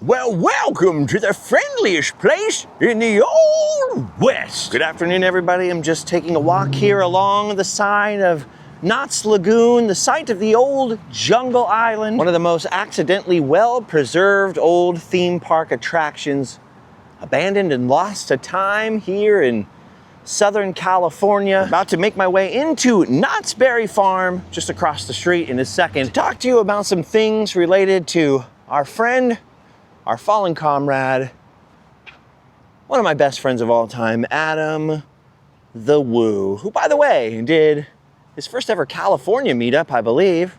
Well, welcome to the friendliest place in the Old West. Good afternoon, everybody. I'm just taking a walk here along the side of Knott's Lagoon, the site of the old Jungle Island, one of the most accidentally well-preserved old theme park attractions, abandoned and lost to time here in Southern California. About to make my way into Knott's Berry Farm, just across the street in a second, to talk to you about some things related to our friend, our fallen comrade, one of my best friends of all time, Adam the Woo, who, by the way, did his first ever California meetup, I believe,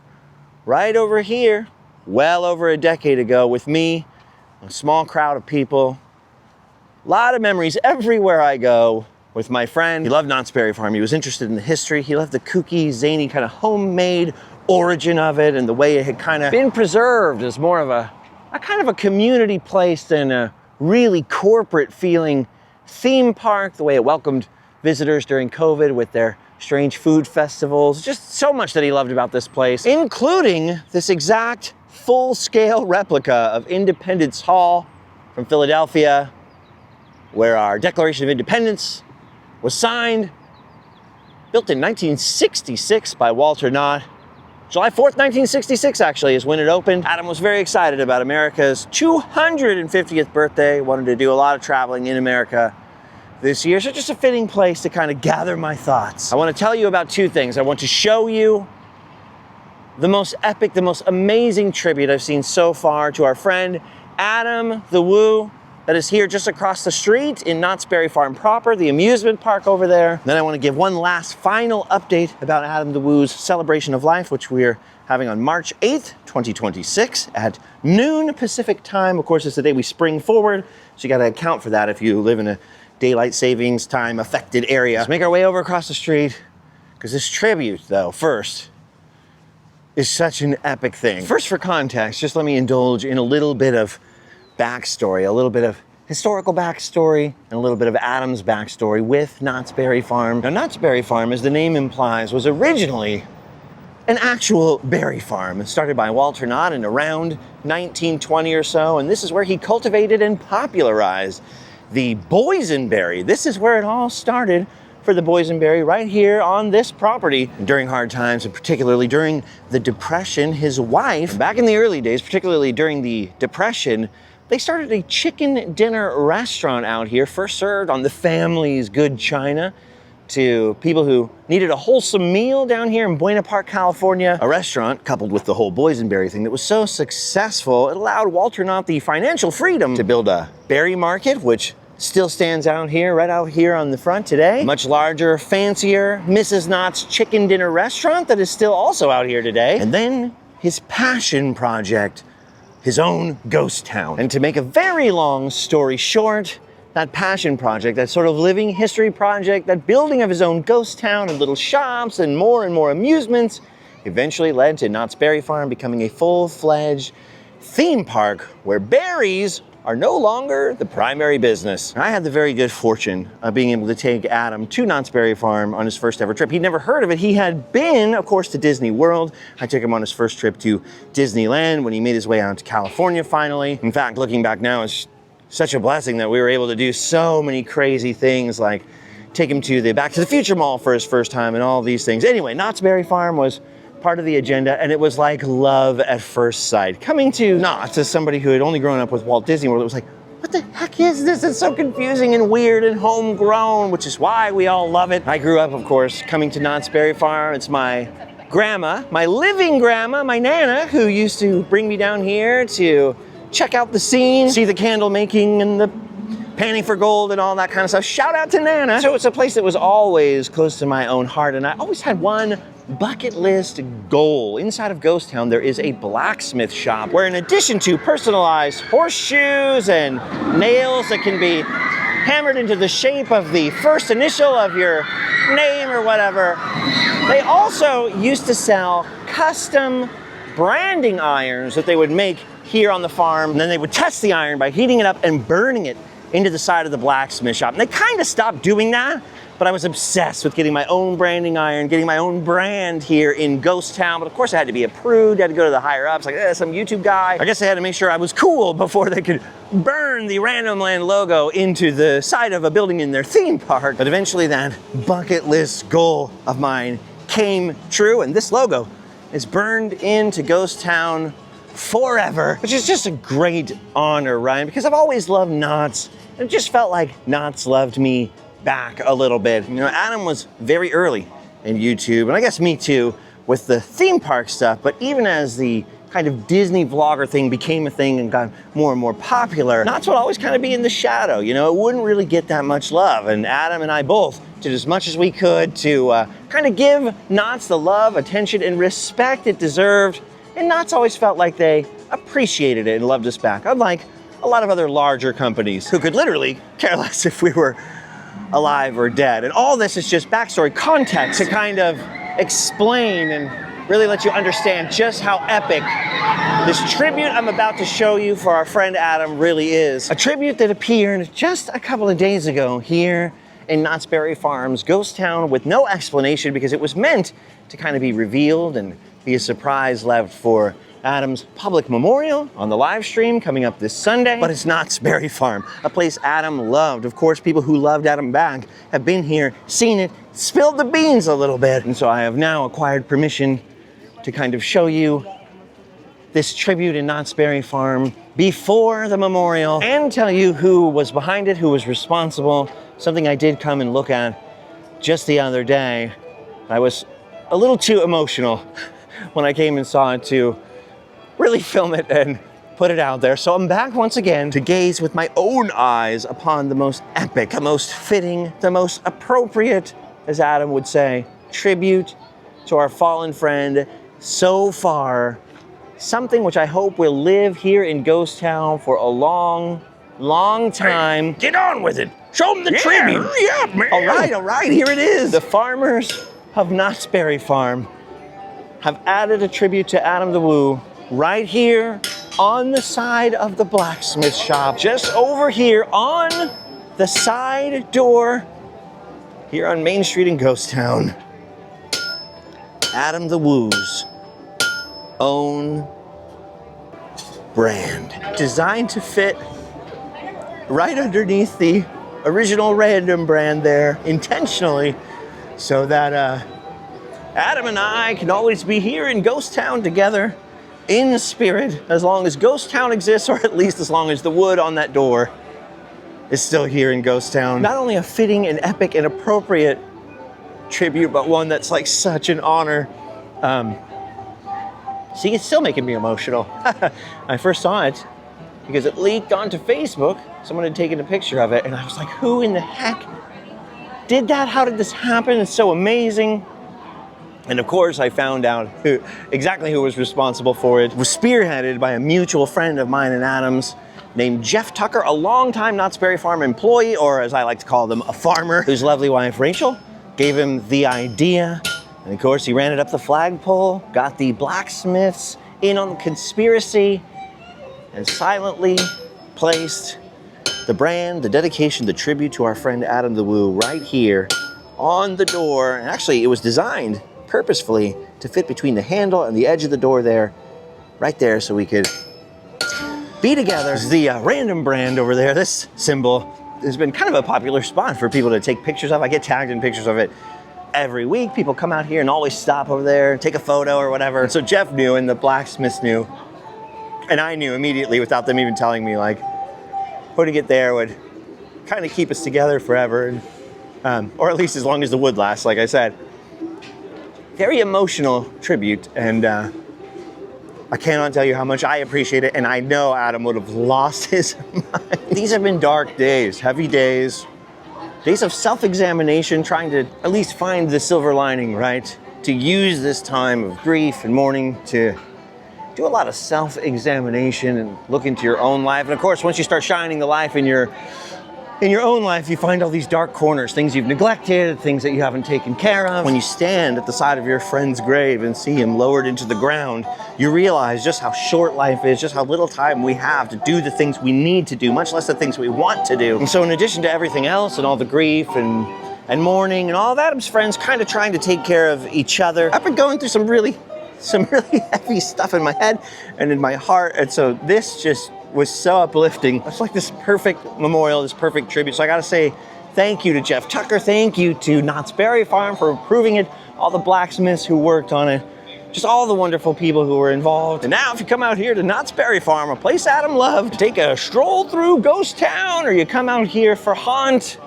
right over here, well over a decade ago with me, a small crowd of people. A lot of memories everywhere I go with my friend. He loved Knott's Berry Farm. He was interested in the history. He loved the kooky, zany, kind of homemade origin of it and the way it had kind of been preserved as more of a kind of a community place than a really corporate feeling theme park, the way it welcomed visitors during COVID with their strange food festivals. Just so much that he loved about this place, including this exact full-scale replica of Independence Hall from Philadelphia, where our Declaration of Independence was signed, built in 1966 by Walter Knott. July 4th, 1966 actually is when it opened. Adam was very excited about America's 250th birthday, wanted to do a lot of traveling in America this year, so just a fitting place to kind of gather my thoughts. I want to tell you about two things. I want to show you the most epic, the most amazing tribute I've seen so far to our friend Adam the Woo, that is here just across the street in Knott's Berry Farm proper, the amusement park over there. Then I want to give one last final update about Adam the Woo's celebration of life, which we're having on March 8th, 2026 at noon Pacific time. Of course, it's the day we spring forward, so you got to account for that if you live in a daylight savings time affected area. Let's make our way over across the street, because this tribute, though, first, is such an epic thing. First, for context, just let me indulge in a little bit of backstory, a little bit of historical backstory, and a little bit of Adam's backstory with Knott's Berry Farm. Now, Knott's Berry Farm, as the name implies, was originally an actual berry farm. It started by Walter Knott in around 1920 or so, and this is where he cultivated and popularized the boysenberry. This is where it all started for the boysenberry, right here on this property. During hard times, and particularly during the Depression, his wife, back in the early days, particularly during the Depression, they started a chicken dinner restaurant out here, first served on the family's good china to people who needed a wholesome meal down here in Buena Park, California. A restaurant, coupled with the whole boysenberry thing, that was so successful, it allowed Walter Knott the financial freedom to build a berry market, which still stands out here, right out here on the front today. Much larger, fancier Mrs. Knott's chicken dinner restaurant that is still also out here today. And then his passion project, his own ghost town. And to make a very long story short, that passion project, that sort of living history project, that building of his own ghost town and little shops and more amusements, eventually led to Knott's Berry Farm becoming a full-fledged theme park where berries are no longer the primary business. I had the very good fortune of being able to take Adam to Knott's Berry Farm on his first ever trip. He'd never heard of it. He had been, of course, to Disney World. I took him on his first trip to Disneyland when he made his way out to California finally. In fact, looking back now, it's such a blessing that we were able to do so many crazy things, like take him to the Back to the Future Mall for his first time and all these things. Anyway, Knott's Berry Farm was part of the agenda, and it was like love at first sight. Coming to Knott, as somebody who had only grown up with Walt Disney World, it was like, what the heck is this? It's so confusing and weird and homegrown, which is why we all love it. I grew up, of course, coming to Knott's Berry Farm. It's my grandma, my living grandma, my Nana, who used to bring me down here to check out the scene, see the candle making and the panning for gold and all that kind of stuff. Shout out to Nana. So it's a place that was always close to my own heart, and I always had one bucket list goal. Inside of Ghost Town, there is a blacksmith shop where, in addition to personalized horseshoes and nails that can be hammered into the shape of the first initial of your name or whatever, they also used to sell custom branding irons that they would make here on the farm, and then they would test the iron by heating it up and burning it into the side of the blacksmith shop. And they kind of stopped doing that but I was obsessed with getting my own branding iron, getting my own brand here in Ghost Town. But of course I had to be approved, I had to go to the higher ups, like some YouTube guy. I guess I had to make sure I was cool before they could burn the Random Land logo into the side of a building in their theme park. But eventually that bucket list goal of mine came true, and this logo is burned into Ghost Town forever, which is just a great honor, Ryan, because I've always loved Knott's, and it just felt like Knott's loved me back a little bit. You know, Adam was very early in YouTube, and I guess me too, with the theme park stuff, but even as the kind of Disney vlogger thing became a thing and got more and more popular, Knott's would always kind of be in the shadow, you know, it wouldn't really get that much love, and Adam and I both did as much as we could to kind of give Knott's the love, attention, and respect it deserved, and Knott's always felt like they appreciated it and loved us back, unlike a lot of other larger companies who could literally care less if we were alive or dead. And all this is just backstory context to kind of explain and really let you understand just how epic this tribute I'm about to show you for our friend Adam really is. A tribute that appeared just a couple of days ago here in Knott's Berry Farm's Ghost Town with no explanation, because it was meant to kind of be revealed and be a surprise left for Adam's public memorial on the live stream coming up this Sunday. But it's Knott's Berry Farm, a place Adam loved. Of course, people who loved Adam back have been here, seen it, spilled the beans a little bit. And so I have now acquired permission to kind of show you this tribute in Knott's Berry Farm before the memorial and tell you who was behind it, who was responsible, something I did come and look at just the other day. I was a little too emotional when I came and saw it to really film it and put it out there. So I'm back once again to gaze with my own eyes upon the most epic, the most fitting, the most appropriate, as Adam would say, tribute to our fallen friend so far. Something which I hope will live here in Ghost Town for a long, long time. Hey, get on with it. Show them the tribute. Hurry up, man. All right, here it is. The farmers of Knott's Berry Farm have added a tribute to Adam the Woo right here on the side of the blacksmith shop, just over here on the side door here on Main Street in Ghost Town. Adam the Woo's own brand, designed to fit right underneath the original Random brand there intentionally, so that Adam and I can always be here in Ghost Town together in spirit, as long as Ghost Town exists, or at least as long as the wood on that door is still here in Ghost Town. Not only a fitting and epic and appropriate tribute, but one that's like such an honor. See, it's still making me emotional. I first saw it because it leaked onto Facebook. Someone had taken a picture of it, and I was like, who in the heck did that? How did this happen? It's so amazing. And of course, I found out exactly who was responsible for it. It was spearheaded by a mutual friend of mine and Adam's named Jeff Tucker, a longtime Knott's Berry Farm employee, or as I like to call them, a farmer, whose lovely wife, Rachel, gave him the idea. And of course, he ran it up the flagpole, got the blacksmiths in on the conspiracy, and silently placed the brand, the dedication, the tribute to our friend Adam the Woo right here on the door. And actually, it was designed purposefully to fit between the handle and the edge of the door there, right there, so we could be together. This is the Random brand over there. This symbol has been kind of a popular spot for people to take pictures of. I get tagged in pictures of it every week. People come out here and always stop over there, take a photo or whatever. So Jeff knew, and the blacksmiths knew, and I knew immediately without them even telling me, like, putting it there would kind of keep us together forever, and, or at least as long as the wood lasts, like I said. Very emotional tribute, and I cannot tell you how much I appreciate it, and I know Adam would have lost his mind. These have been dark days, heavy days, days of self-examination, trying to at least find the silver lining, right? To use this time of grief and mourning to do a lot of self-examination and look into your own life. And of course, once you start shining the life in your own life, you find all these dark corners, things you've neglected, things that you haven't taken care of. When you stand at the side of your friend's grave and see him lowered into the ground, you realize just how short life is, just how little time we have to do the things we need to do, much less the things we want to do. And so in addition to everything else and all the grief and and mourning and all of Adam's friends kind of trying to take care of each other. I've been going through some really heavy stuff in my head and in my heart, and so this just was so uplifting. It's like this perfect memorial, this perfect tribute. So I gotta say thank you to Jeff Tucker, thank you to Knott's Berry Farm for approving it, all the blacksmiths who worked on it, just all the wonderful people who were involved. And now if you come out here to Knott's Berry Farm, a place Adam loved, take a stroll through Ghost Town, or you come out here for Haunt,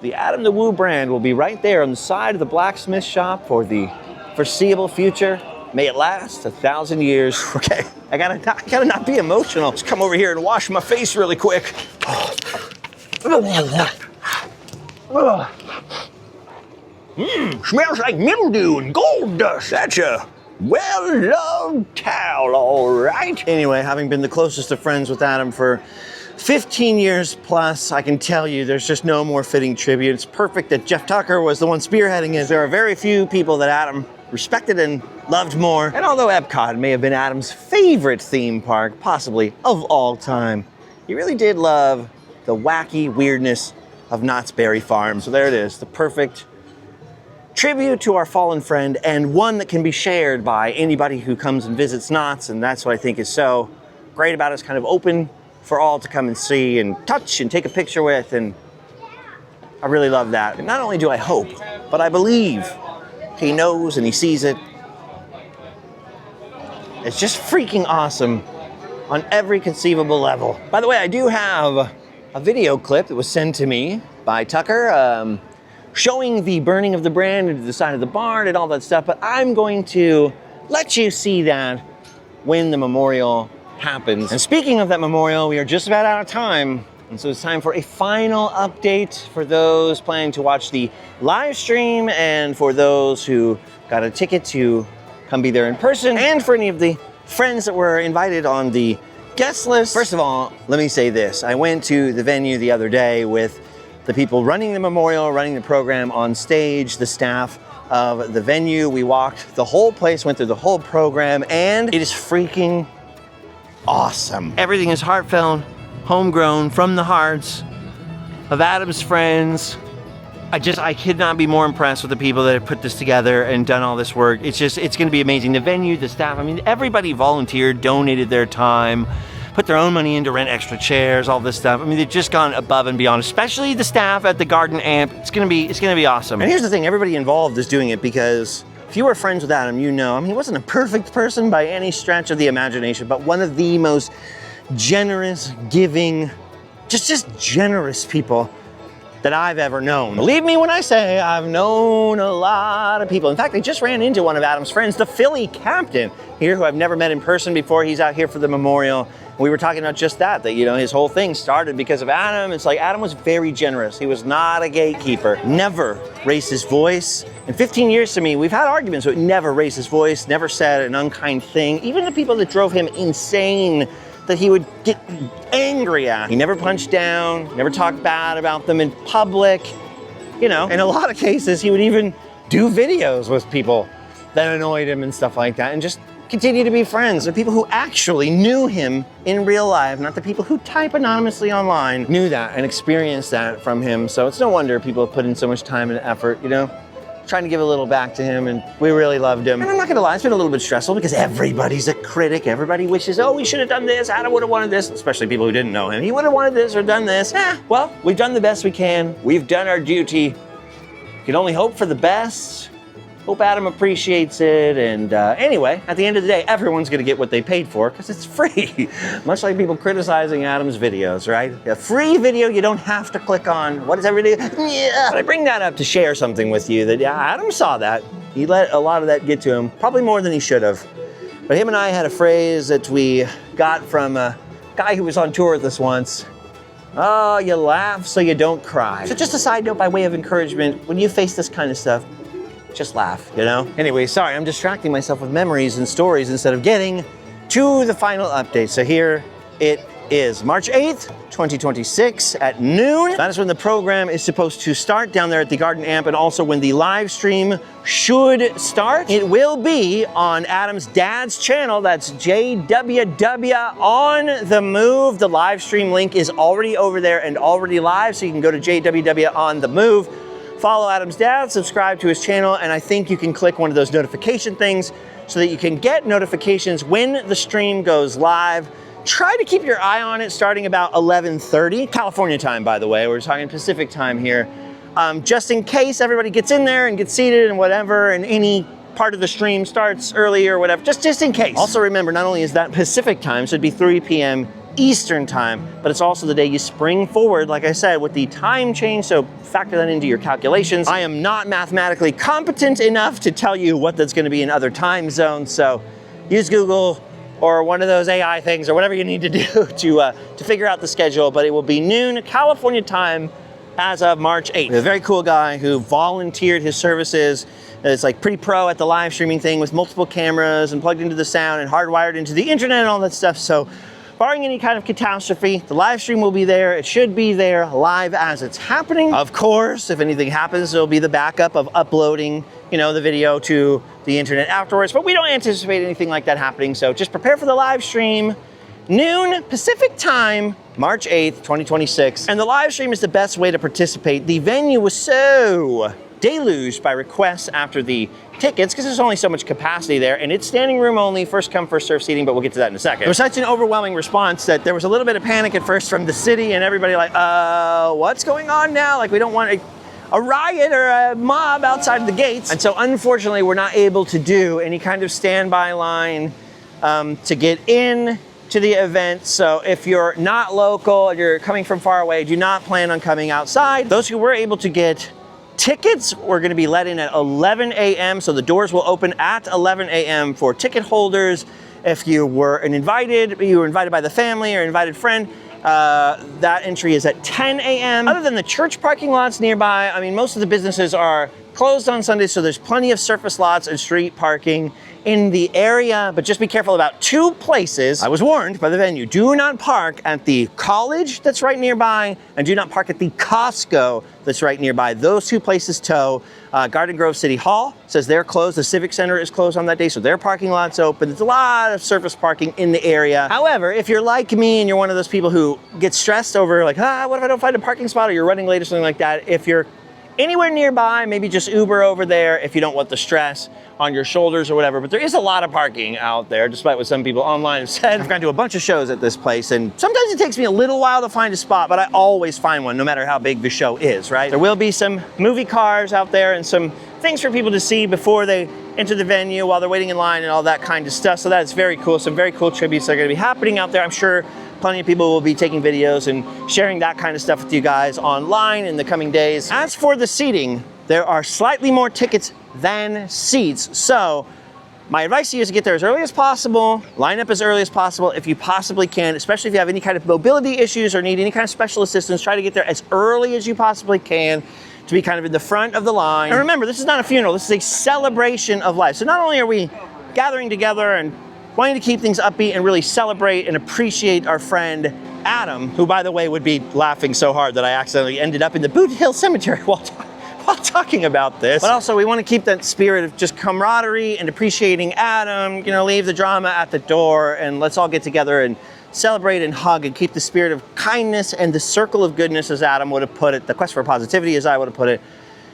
the Adam the Woo brand will be right there on the side of the blacksmith shop for the foreseeable future. May it last 1,000 years. Okay, I gotta not be emotional. Just come over here and wash my face really quick. Smells like mildew and gold dust. That's a well-loved towel, all right. Anyway, having been the closest of friends with Adam for 15 years plus, I can tell you there's just no more fitting tribute. It's perfect that Jeff Tucker was the one spearheading it. There are very few people that Adam respected and loved more. And although Epcot may have been Adam's favorite theme park, possibly of all time, he really did love the wacky weirdness of Knott's Berry Farm. So there it is, the perfect tribute to our fallen friend, and one that can be shared by anybody who comes and visits Knott's. And that's what I think is so great about it. It's kind of open for all to come and see and touch and take a picture with, and I really love that. And not only do I hope, but I believe he knows and he sees it. It's just freaking awesome on every conceivable level. By the way, I do have a video clip that was sent to me by Tucker, showing the burning of the brand into the side of the barn and all that stuff, but I'm going to let you see that when the memorial happens. And speaking of that memorial, we are just about out of time, and so it's time for a final update for those planning to watch the live stream, and for those who got a ticket to come be there in person, and for any of the friends that were invited on the guest list. First of all, let me say this. I went to the venue the other day with the people running the memorial, running the program on stage, the staff of the venue. We walked the whole place, went through the whole program, and it is freaking awesome. Everything is heartfelt, homegrown, from the hearts of Adam's friends. I could not be more impressed with the people that have put this together and done all this work. It's gonna be amazing. The venue, the staff, I mean, everybody volunteered, donated their time, put their own money in to rent extra chairs, all this stuff. I mean, they've just gone above and beyond, especially the staff at the Garden Amp. It's gonna be awesome. And here's the thing, everybody involved is doing it because if you were friends with Adam, you know, I mean, he wasn't a perfect person by any stretch of the imagination, but one of the most generous, giving, just generous people that I've ever known. Believe me when I say I've known a lot of people. In fact, I just ran into one of Adam's friends, the Philly captain here, who I've never met in person before. He's out here for the memorial. We were talking about just that, you know, his whole thing started because of Adam. It's like Adam was very generous. He was not a gatekeeper, never raised his voice. In 15 years to me, we've had arguments, but never raised his voice, never said an unkind thing. Even the people that drove him insane, that he would get angry at. He never punched down, never talked bad about them in public. You know, in a lot of cases, he would even do videos with people that annoyed him and stuff like that, and just continue to be friends. The people who actually knew him in real life, not the people who type anonymously online, knew that and experienced that from him. So it's no wonder people have put in so much time and effort, you know? Trying to give a little back to him, and we really loved him. And I'm not gonna lie, it's been a little bit stressful because everybody's a critic. Everybody wishes, oh, we should have done this, Adam would have wanted this, especially people who didn't know him. He would have wanted this or done this. Well, we've done the best we can. We've done our duty. You can only hope for the best. Hope Adam appreciates it. And anyway, at the end of the day, everyone's gonna get what they paid for because it's free. Much like people criticizing Adam's videos, right? A free video you don't have to click on. What does everybody do? Yeah. But I bring that up to share something with you that Adam saw that. He let a lot of that get to him, probably more than he should have. But him and I had a phrase that we got from a guy who was on tour with us once. Oh, you laugh so you don't cry. So just a side note by way of encouragement, when you face this kind of stuff, just laugh, you know? Anyway, sorry, I'm distracting myself with memories and stories instead of getting to the final update. So here it is, March 8th, 2026 at noon. That is when the program is supposed to start down there at the Garden Amp, and also when the live stream should start. It will be on Adam's dad's channel. That's JWW On The Move. The live stream link is already over there and already live, so you can go to JWW On The Move. follow Adam's dad, subscribe to his channel, and I think you can click one of those notification things so that you can get notifications when the stream goes live. Try to keep your eye on it starting about 11:30, California time, by the way. We're talking Pacific time here. Just in case everybody gets in there and gets seated and whatever, and any part of the stream starts early or whatever, just in case. Also remember, not only is that Pacific time, so it'd be 3 p.m. Eastern time, but it's also the day you spring forward, like I said, with the time change, so factor that into your calculations. I am not mathematically competent enough to tell you what that's gonna be in other time zones, so use Google or one of those AI things or whatever you need to do to figure out the schedule, but it will be noon California time as of March 8th. We have a very cool guy who volunteered his services. It's like pretty pro at the live streaming thing with multiple cameras and plugged into the sound and hardwired into the internet and all that stuff. So barring any kind of catastrophe, the live stream will be there. It should be there live as it's happening. Of course, if anything happens, there'll be the backup of uploading, the video to the internet afterwards, but we don't anticipate anything like that happening. So just prepare for the live stream, noon Pacific time, March 8th, 2026. And the live stream is the best way to participate. The venue was so deluged by requests after the tickets because there's only so much capacity there, and it's standing room only, first come, first serve seating, but we'll get to that in a second. There was such an overwhelming response that there was a little bit of panic at first from the city and everybody like, what's going on now? Like, we don't want a riot or a mob outside of the gates. And so unfortunately, we're not able to do any kind of standby line to get in to the event. So if you're not local, you're coming from far away, do not plan on coming outside. Those who were able to get tickets were gonna be let in at 11 a.m. So the doors will open at 11 a.m. for ticket holders. If you were invited by the family or invited friend, that entry is at 10 a.m. Other than the church parking lots nearby, I mean, most of the businesses are closed on Sundays, so there's plenty of surface lots and street parking in the area, but just be careful about 2 places. I was warned by the venue, do not park at the college that's right nearby, and do not park at the Costco that's right nearby. Those 2 places tow. Garden Grove City Hall says they're closed. The Civic Center is closed on that day, so their parking lot's open. There's a lot of surface parking in the area. However, if you're like me and you're one of those people who get stressed over like, what if I don't find a parking spot, or you're running late or something like that, if you're anywhere nearby, maybe just Uber over there if you don't want the stress on your shoulders or whatever. But there is a lot of parking out there, despite what some people online have said. I've gone to a bunch of shows at this place, and sometimes it takes me a little while to find a spot, but I always find one, no matter how big the show is, right? There will be some movie cars out there and some things for people to see before they enter the venue while they're waiting in line and all that kind of stuff. So that's very cool. Some very cool tributes that are gonna be happening out there. I'm sure plenty of people will be taking videos and sharing that kind of stuff with you guys online in the coming days. As for the seating, there are slightly more tickets than seats. So my advice to you is to get there as early as possible, line up as early as possible if you possibly can, especially if you have any kind of mobility issues or need any kind of special assistance. Try to get there as early as you possibly can to be kind of in the front of the line. And remember, this is not a funeral, this is a celebration of life. So not only are we gathering together and wanting to keep things upbeat and really celebrate and appreciate our friend Adam, who, by the way, would be laughing so hard that I accidentally ended up in the Boot Hill Cemetery while talking about this. But also, we want to keep that spirit of just camaraderie and appreciating Adam, leave the drama at the door, and let's all get together and celebrate and hug and keep the spirit of kindness and the circle of goodness, as Adam would have put it, the quest for positivity, as I would have put it.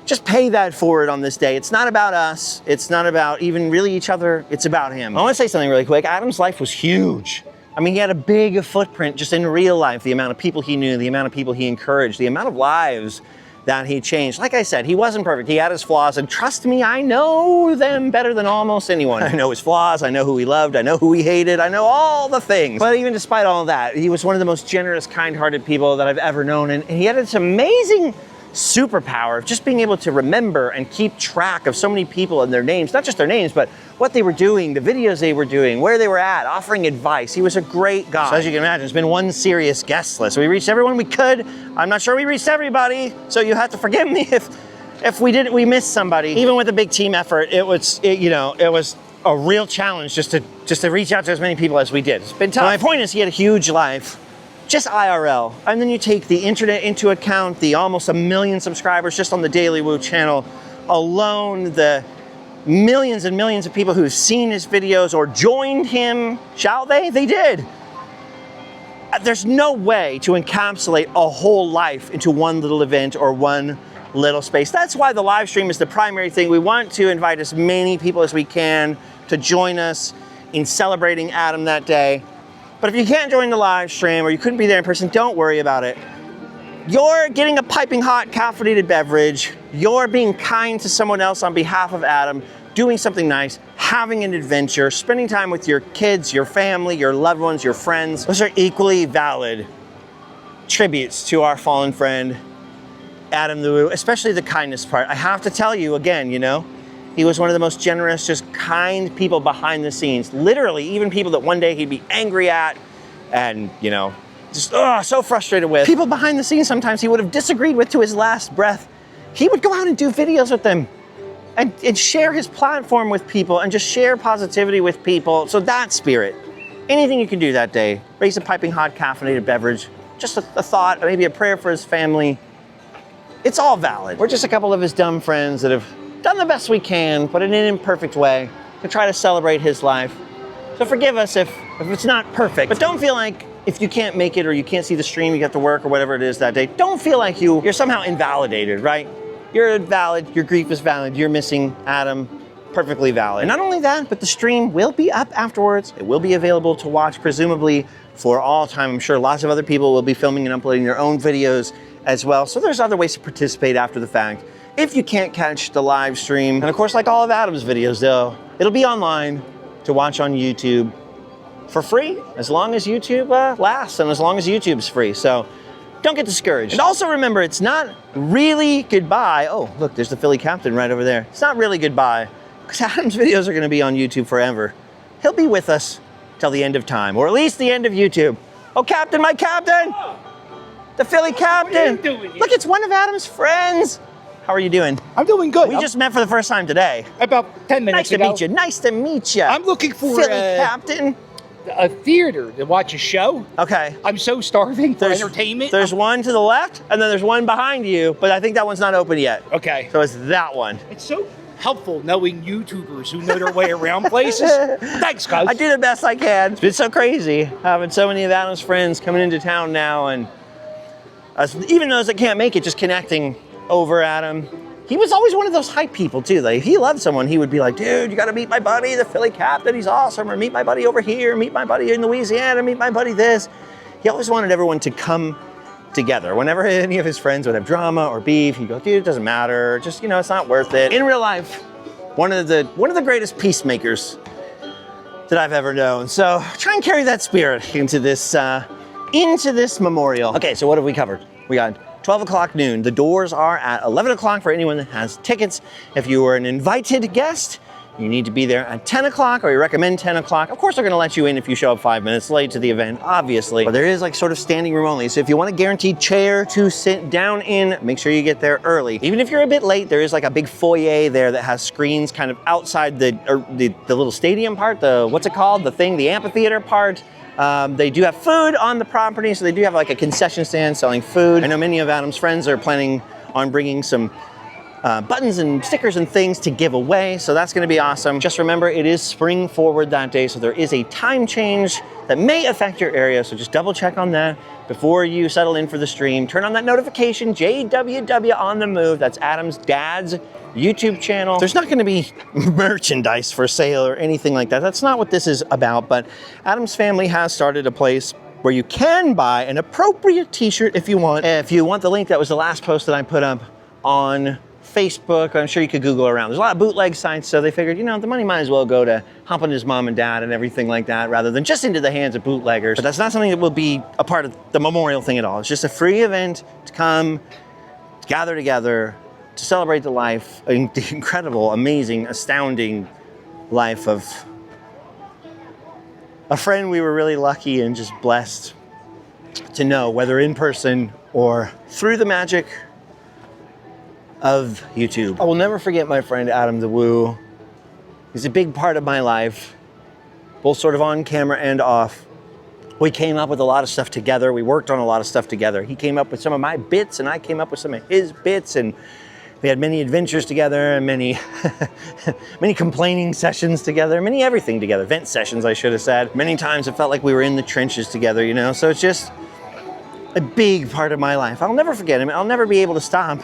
Just pay that forward on this day. It's not about us. It's not about even really each other. It's about him. I want to say something really quick. Adam's life was huge. I mean, he had a big footprint just in real life, the amount of people he knew, the amount of people he encouraged, the amount of lives that he changed. Like I said, he wasn't perfect. He had his flaws, and trust me, I know them better than almost anyone. I know his flaws, I know who he loved, I know who he hated, I know all the things. But even despite all of that, he was one of the most generous, kind-hearted people that I've ever known, and he had this amazing superpower of just being able to remember and keep track of so many people and their names, not just their names, but what they were doing, the videos they were doing, where they were at, offering advice. He was a great guy. So as you can imagine, it's been one serious guest list. We reached everyone we could. I'm not sure we reached everybody, so you have to forgive me if we missed somebody. Even with a big team effort, it was a real challenge just to reach out to as many people as we did. It's been tough. My point is, he had a huge life, just IRL. And then you take the internet into account, the almost 1 million subscribers just on the Daily Woo channel alone, the millions and millions of people who've seen his videos or joined him, shall they? They did. There's no way to encapsulate a whole life into one little event or one little space. That's why the live stream is the primary thing. We want to invite as many people as we can to join us in celebrating Adam that day. But if you can't join the live stream or you couldn't be there in person, don't worry about it. You're getting a piping hot caffeinated beverage. You're being kind to someone else on behalf of Adam, doing something nice, having an adventure, spending time with your kids, your family, your loved ones, your friends. Those are equally valid tributes to our fallen friend, Adam the Woo, especially the kindness part. I have to tell you again, you know, he was one of the most generous, just kind people behind the scenes. Literally, even people that one day he'd be angry at and, you know, just so frustrated with. People behind the scenes sometimes he would have disagreed with to his last breath. He would go out and do videos with them and share his platform with people and just share positivity with people. So that spirit, anything you can do that day, raise a piping hot caffeinated beverage, just a thought, maybe a prayer for his family. It's all valid. We're just a couple of his dumb friends that have done the best we can, but in an imperfect way, to try to celebrate his life. So forgive us if it's not perfect, but don't feel like if you can't make it or you can't see the stream, you got to work or whatever it is that day, don't feel like you're somehow invalidated, right? You're valid, your grief is valid, you're missing Adam, perfectly valid. And not only that, but the stream will be up afterwards. It will be available to watch, presumably for all time. I'm sure lots of other people will be filming and uploading their own videos as well. So there's other ways to participate after the fact. If you can't catch the live stream, and of course, like all of Adam's videos though, it'll be online to watch on YouTube for free, as long as YouTube lasts and as long as YouTube's free. So don't get discouraged. And also remember, it's not really goodbye. Oh, look, there's the Philly captain right over there. It's not really goodbye, because Adam's videos are gonna be on YouTube forever. He'll be with us till the end of time, or at least the end of YouTube. Oh, Captain, my captain! The Philly captain! Look, it's one of Adam's friends. How are you doing? I'm doing good. We just met for the first time today. About 10 minutes ago. Nice to meet you. Nice to meet you. I'm looking for Philly captain. a theater to watch a show. Okay. I'm so starving for entertainment. There's one to the left, and then there's one behind you, but I think that one's not open yet. Okay. So it's that one. It's so helpful knowing YouTubers who know their way around places. Thanks, guys. I do the best I can. It's been so crazy having so many of Adam's friends coming into town now, and even those that can't make it, just connecting over Adam. He was always one of those hype people too. Like if he loved someone, he would be like, dude, you gotta meet my buddy, the Philly captain, he's awesome. Or meet my buddy over here, meet my buddy in Louisiana, meet my buddy this. He always wanted everyone to come together. Whenever any of his friends would have drama or beef, he'd go, dude, it doesn't matter. Just, you know, it's not worth it. In real life, one of the greatest peacemakers that I've ever known. So try and carry that spirit into this memorial. Okay, so what have we covered? We got 12 o'clock noon. The doors are at 11 o'clock for anyone that has tickets. If you are an invited guest, you need to be there at 10 o'clock, or we recommend 10 o'clock. Of course, they're gonna let you in if you show up 5 minutes late to the event, obviously. But there is like sort of standing room only. So if you want a guaranteed chair to sit down in, make sure you get there early. Even if you're a bit late, there is like a big foyer there that has screens kind of outside the little stadium part, what's it called? The amphitheater part. They do have food on the property, so they do have like a concession stand selling food. I know many of Adam's friends are planning on bringing some buttons and stickers and things to give away, so that's gonna be awesome. Just remember, it is spring forward that day, so there is a time change that may affect your area, so just double check on that before you settle in for the stream. Turn on that notification, JWW on the move. That's Adam's dad's YouTube channel. There's not gonna be merchandise for sale or anything like that. That's not what this is about, but Adam's family has started a place where you can buy an appropriate t-shirt if you want. If you want the link, that was the last post that I put up on Facebook. I'm sure you could Google around. There's a lot of bootleg sites, so they figured, you know, the money might as well go to humping his mom and dad and everything like that, rather than just into the hands of bootleggers. But that's not something that will be a part of the memorial thing at all. It's just a free event to come, to gather together, to celebrate the life, the incredible, amazing, astounding life of a friend we were really lucky and just blessed to know, whether in person or through the magic of YouTube. I will never forget my friend Adam the Woo. He's a big part of my life, both sort of on camera and off. We came up with a lot of stuff together. We worked on a lot of stuff together. He came up with some of my bits and I came up with some of his bits, and we had many adventures together and many complaining sessions together, many everything together, vent sessions I should have said. Many times it felt like we were in the trenches together, you know? So it's just a big part of my life. I'll never forget him. I'll never be able to stop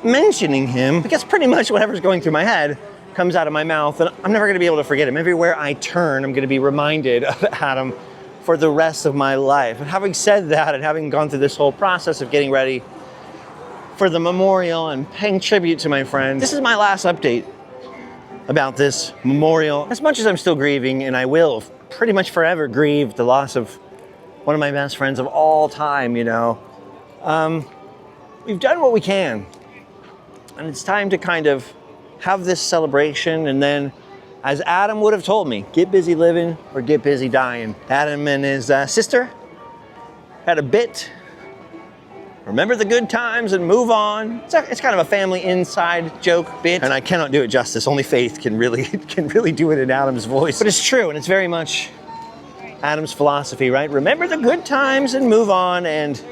mentioning him because pretty much whatever's going through my head comes out of my mouth, and I'm never gonna be able to forget him. Everywhere I turn, I'm gonna be reminded of Adam for the rest of my life. And having said that, and having gone through this whole process of getting ready for the memorial and paying tribute to my friend, this is my last update about this memorial. As much as I'm still grieving, and I will pretty much forever grieve the loss of one of my best friends of all time, you know, we've done what we can. And it's time to kind of have this celebration, and then, as Adam would have told me, get busy living or get busy dying. Adam and his sister had a bit. Remember the good times and move on. It's kind of a family inside joke bit, and I cannot do it justice. Only Faith can really do it in Adam's voice. But it's true, and it's very much Adam's philosophy, right? Remember the good times and move on, and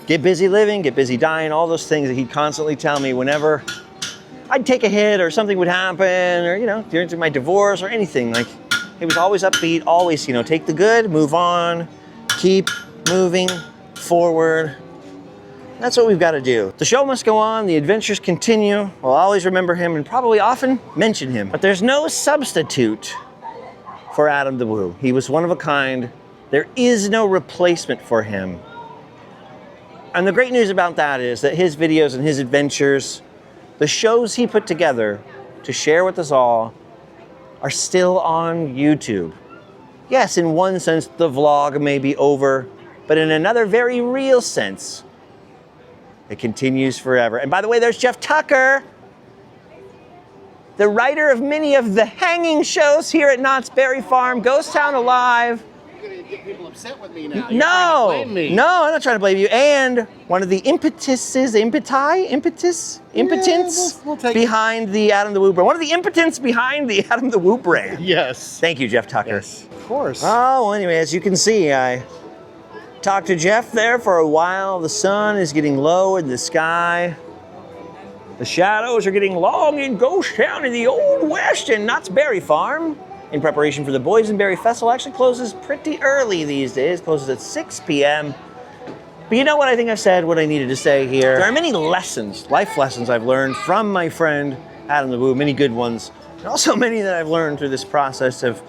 get busy living, get busy dying, all those things that he'd constantly tell me whenever I'd take a hit or something would happen, or, you know, during my divorce or anything. Like, he was always upbeat, always, you know, take the good, move on, keep moving forward. That's what we've got to do. The show must go on, the adventures continue. I'll always remember him and probably often mention him. But there's no substitute for Adam the Woo. He was one of a kind. There is no replacement for him. And the great news about that is that his videos and his adventures, the shows he put together to share with us all, are still on YouTube. Yes, in one sense, the vlog may be over, but in another very real sense, it continues forever. And by the way, there's Jeff Tucker, the writer of many of the hanging shows here at Knott's Berry Farm, Ghost Town Alive. You're gonna get people upset with me now. No, Blame me. no, I'm not trying to blame you. And one of the impotence we'll take behind the Adam the Woo brand. One of the impotents behind the Adam the Woo brand. Yes. Thank you, Jeff Tucker. Yes. Of course. Oh, well, anyway, as you can see, I talked to Jeff there for a while. The sun is getting low in the sky. The shadows are getting long in Ghost Town in the Old West and Knott's Berry Farm. In preparation for the Boysenberry Festival, actually closes pretty early these days, closes at 6 p.m. But you know what? I think I've said what I needed to say here. There are many lessons, life lessons I've learned from my friend Adam the Woo, many good ones, and also many that I've learned through this process of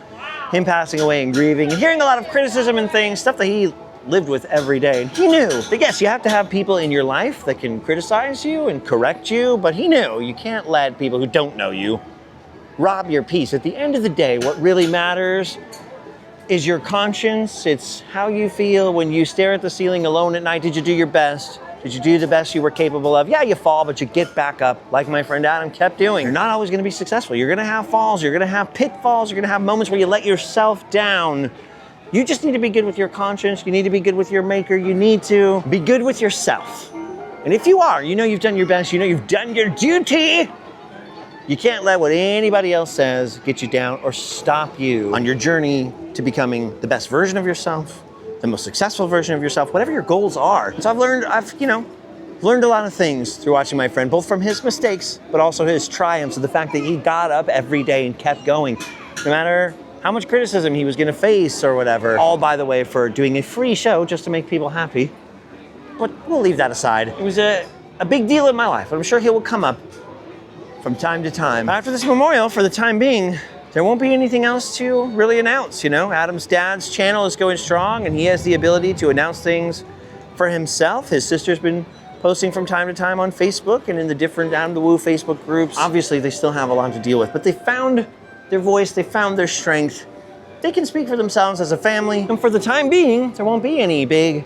him passing away and grieving and hearing a lot of criticism and things, stuff that he lived with every day. And he knew that, yes, you have to have people in your life that can criticize you and correct you, but he knew you can't let people who don't know you rob your peace. At the end of the day, what really matters is your conscience. It's how you feel when you stare at the ceiling alone at night. Did you do your best? Did you do the best you were capable of? Yeah, you fall, but you get back up like my friend Adam kept doing. You're not always gonna be successful. You're gonna have falls, you're gonna have pitfalls, you're gonna have moments where you let yourself down. You just need to be good with your conscience. You need to be good with your maker. You need to be good with yourself. And if you are, you know you've done your best, you know you've done your duty. You can't let what anybody else says get you down or stop you on your journey to becoming the best version of yourself, the most successful version of yourself, whatever your goals are. So I've learned a lot of things through watching my friend, both from his mistakes, but also his triumphs, and the fact that he got up every day and kept going, no matter how much criticism he was gonna face or whatever. All, by the way, for doing a free show just to make people happy. But we'll leave that aside. It was a big deal in my life. I'm sure he will come up from time to time. After this memorial, for the time being, there won't be anything else to really announce, you know? Adam's dad's channel is going strong, and he has the ability to announce things for himself. His sister's been posting from time to time on Facebook and in the different Adam the Woo Facebook groups. Obviously, they still have a lot to deal with, but they found their voice, they found their strength. They can speak for themselves as a family, and for the time being, there won't be any big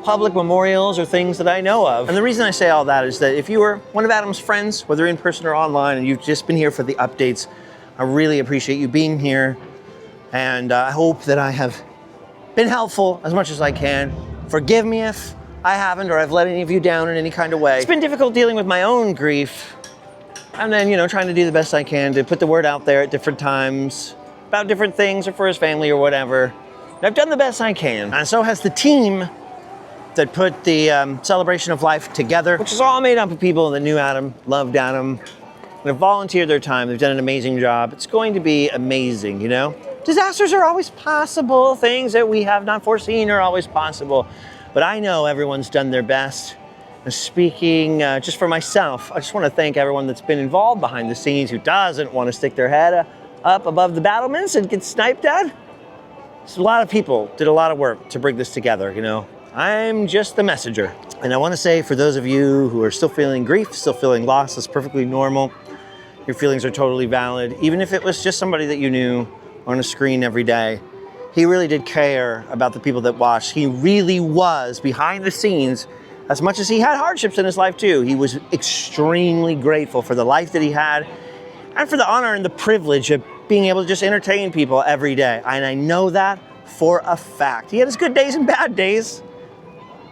public memorials or things that I know of. And the reason I say all that is that if you were one of Adam's friends, whether in person or online, and you've just been here for the updates, I really appreciate you being here. And I hope that I have been helpful as much as I can. Forgive me if I haven't, or I've let any of you down in any kind of way. It's been difficult dealing with my own grief, and then, you know, trying to do the best I can to put the word out there at different times about different things or for his family or whatever. And I've done the best I can. And so has the team that put the celebration of life together, which is all made up of people that knew Adam, loved Adam, and have volunteered their time. They've done an amazing job. It's going to be amazing, you know? Disasters are always possible. Things that we have not foreseen are always possible. But I know everyone's done their best, Speaking just for myself, I just want to thank everyone that's been involved behind the scenes who doesn't want to stick their head up above the battlements and get sniped at. So a lot of people did a lot of work to bring this together, you know. I'm just the messenger. And I want to say for those of you who are still feeling grief, still feeling loss, it's perfectly normal. Your feelings are totally valid. Even if it was just somebody that you knew on a screen every day, he really did care about the people that watched. He really was behind the scenes. As much as he had hardships in his life too, he was extremely grateful for the life that he had and for the honor and the privilege of being able to just entertain people every day. And I know that for a fact. He had his good days and bad days,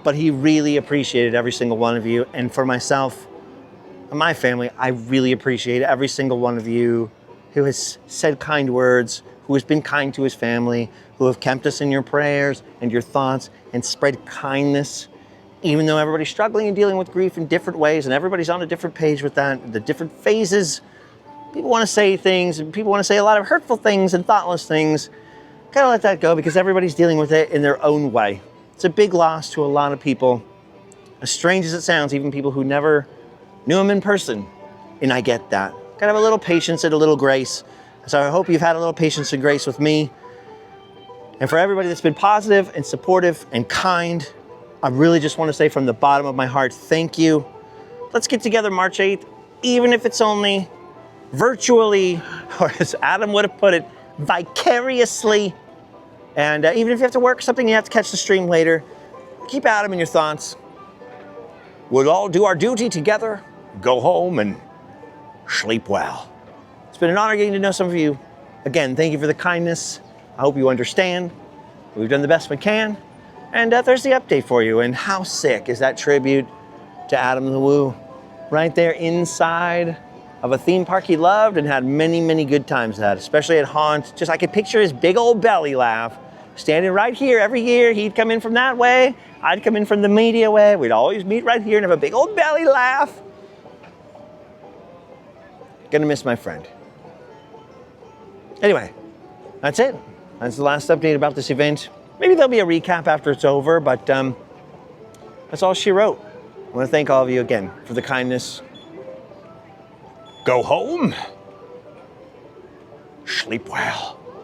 but he really appreciated every single one of you. And for myself and my family, I really appreciate every single one of you who has said kind words, who has been kind to his family, who have kept us in your prayers and your thoughts and spread kindness. Even though everybody's struggling and dealing with grief in different ways and everybody's on a different page with that, the different phases, people want to say things and people want to say a lot of hurtful things and thoughtless things. Gotta let that go because everybody's dealing with it in their own way. It's a big loss to a lot of people. As strange as it sounds, even people who never knew him in person. And I get that. Gotta have a little patience and a little grace. So I hope you've had a little patience and grace with me. And for everybody that's been positive and supportive and kind, I really just want to say from the bottom of my heart, thank you. Let's get together March 8th, even if it's only virtually, or as Adam would have put it, vicariously. And even if you have to work something, you have to catch the stream later. Keep Adam in your thoughts. We'll all do our duty together, go home and sleep well. It's been an honor getting to know some of you. Again, thank you for the kindness. I hope you understand. We've done the best we can. And there's the update for you. And how sick is that tribute to Adam the Woo? Right there inside of a theme park he loved and had many, many good times at, especially at Haunt. Just I could picture his big old belly laugh standing right here every year. He'd come in from that way. I'd come in from the media way. We'd always meet right here and have a big old belly laugh. Gonna miss my friend. Anyway, that's it. That's the last update about this event. Maybe there'll be a recap after it's over, but that's all she wrote. I want to thank all of you again for the kindness. Go home. Sleep well.